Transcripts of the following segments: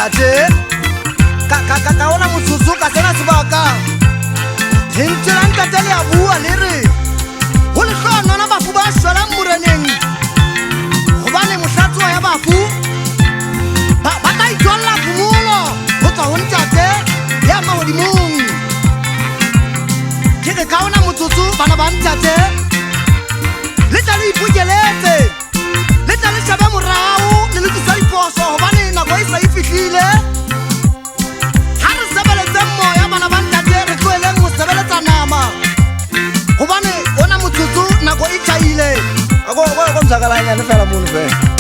ntate ka ona motsotso ka sena sebaka hentse la ntate le a bua le re ho le hlonona bafu ba shwalang moreneng hobane mohlatsuwa ya bafu ba tla itholla phomolo ho tswa ho ntate ya mahodimong ke re ka ona motsotso bana ba ntate le tla le ipukeletse le tla le shabe morao le lokisa diphoso hobane nako e sa e fihlile ha re sebeletse moya bana ba ntate re tloeleng ho sebeletsa nama hobane ona motsotso nako e tjhaile go mzakalanyane fela mono fela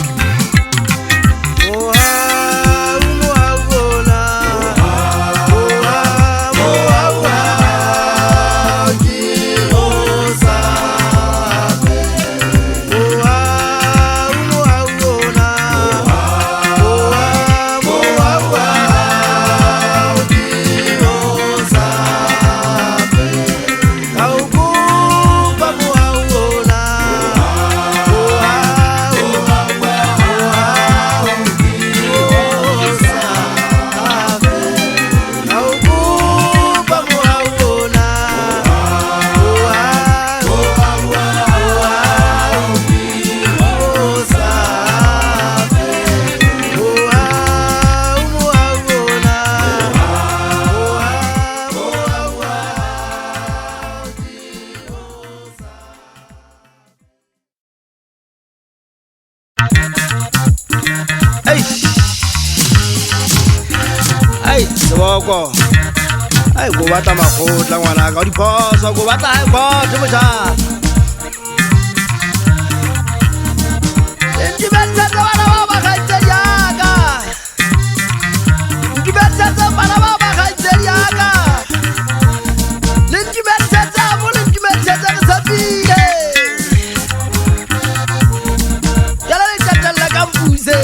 ai go batla makgotla ngwana ka diphoso go batla hai khothe mojana ndi betsa bana ba ba gaitse yaka ndi betsa bana ba ba gaitse yaka le ndi betsa mo le ndi betsa ka sapile yala le tatalla ka mbuze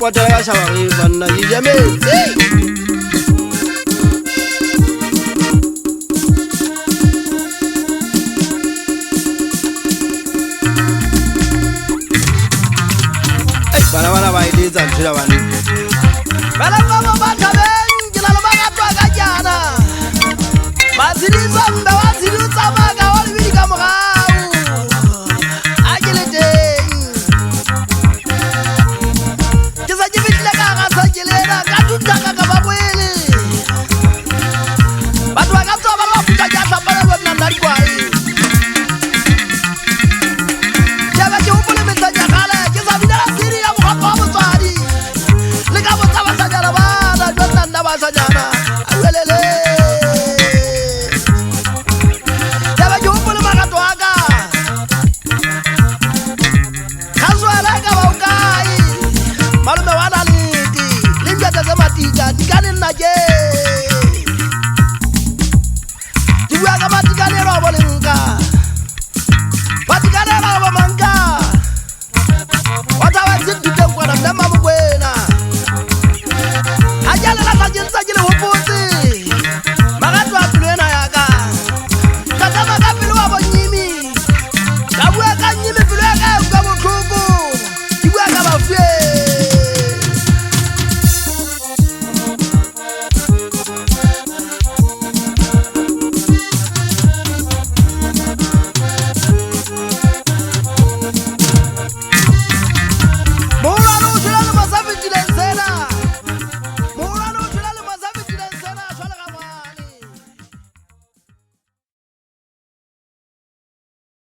Potela sa ba banna di jametse ai bana ba ile tsa ntshela bana ba